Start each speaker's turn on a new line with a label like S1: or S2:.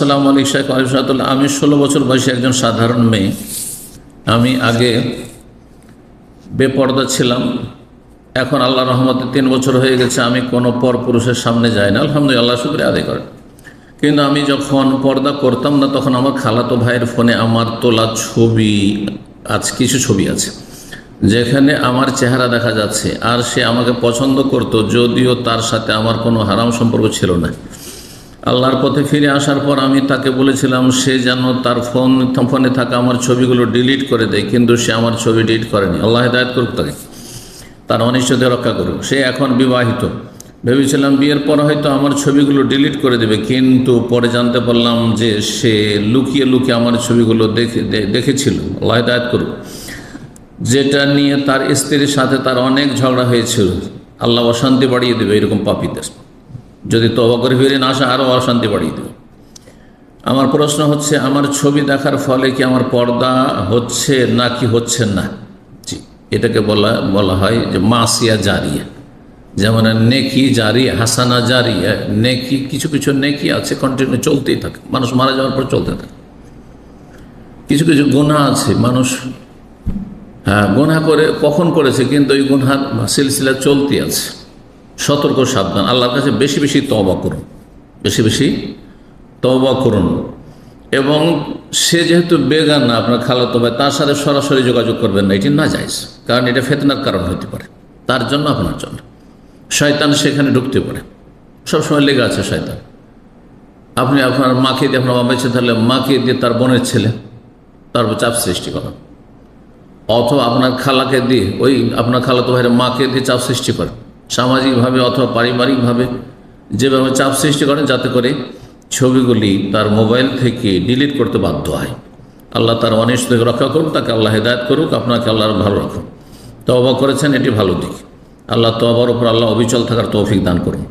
S1: আসসালামু আলাইকুম শেখ আলিফাতুল্লাহ। আমি 16 বছর বয়সী একজন সাধারণ মেয়ে। আমি আগে বেপর্দা ছিলাম, এখন আল্লাহ রহমতে 3 বছর হয়ে গেছে আমি কোনো পরপুরুষের সামনে যাই না, আলহামদুলিল্লাহ, শুকরিয়া আদায় করেন। কিন্তু আমি যখন পর্দা করতাম না তখন আমার খালাতো ভাইয়ের ফোনে আমার তোলা ছবি আছে, কিছু ছবি আছে যেখানে আমার চেহারা দেখা যাচ্ছে, আর সে আমাকে পছন্দ করত, যদিও তার সাথে আমার কোনো হারাম সম্পর্ক ছিল না। আল্লাহর পথে ফিরে আসার পর আমি তাকে বলেছিলাম সে যেন তার ফোনে থাকা আমার ছবিগুলো ডিলিট করে দেয়, কিন্তু সে আমার ছবি ডিলিট করেনি। আল্লাহ হিদায়াত করুক তাকে, তার অনিষ্ট থেকে রক্ষা করুক। সে এখন বিবাহিত। ভেবেছিলাম বিয়ের পর হয়তো আমার ছবিগুলো ডিলিট করে দেবে, কিন্তু পরে জানতে পারলাম যে সে লুকিয়ে লুকিয়ে আমার ছবিগুলো দেখেছিল। আল্লাহ হিদায়াত করুক। যেটা নিয়ে তার স্ত্রীর সাথে তার অনেক ঝগড়া হয়েছিল। আল্লাহ অশান্তি বাড়িয়ে দেবে এরকম পাপীদের, যদি তওবা করে ফিরে না আসে আরও অশান্তি বাড়িয়ে দেবে। আমার প্রশ্ন হচ্ছে, আমার ছবি দেখার ফলে কি আমার পর্দা হচ্ছে নাকি হচ্ছে না? জি, এটাকে বলা হয় যে মাসিয়া জারিয়া, যেমন নেকি জারি, হাসানা জারিয়া। নেকি, কিছু কিছু নেকি আছে কন্টিনিউ চলতেই থাকে, মানুষ মারা যাওয়ার পর চলতে থাকে। কিছু কিছু গুনাহ আছে, মানুষ গুনাহ করে কখন করেছে, কিন্তু ওই গুনার সিলসিলা চলতে আছে। সতর্ক সাবধান, আল্লাহর কাছে বেশি বেশি তওবা করুন, বেশি বেশি তওবা করুন। এবং সে যেহেতু বেগানা, আপনার খালাতো ভাই, তার সাথে সরাসরি যোগাযোগ করবেন না, এটি না জায়েজ, কারণ এটা ফিতনার কারণ হতে পারে তার জন্য, আপনার জন্য। শয়তান সেখানে ঢুকতে পারে, সবসময় লেগে আছে শয়তান। আপনি আপনার মাকে দিয়ে, আপনার মা বেঁচে থাকলে মাকে দিয়ে তার বোনের ছেলে, তার উপর চাপ সৃষ্টি করেন, অথবা আপনার খালাকে দিয়ে, ওই আপনার খালাতো ভাইয়ের মাকে দিয়ে চাপ সৃষ্টি করেন, সামাজিকভাবে অথবা পারিবারিকভাবে যেভাবে চাপ সৃষ্টি করেন, যাতে করে ছবিগুলি তার মোবাইল থেকে ডিলিট করতে বাধ্য হয়। আল্লাহ তার অনিষ্ট থেকে রক্ষা করুক, তাকে আল্লাহ হিদায়াত করুক, আপনাকে আল্লাহর ভালো রাখুন। তওবা করেছেন, এটি ভালো দিক। আল্লাহ তওবার উপর আল্লাহ অবিচল থাকার তৌফিক দান করুন।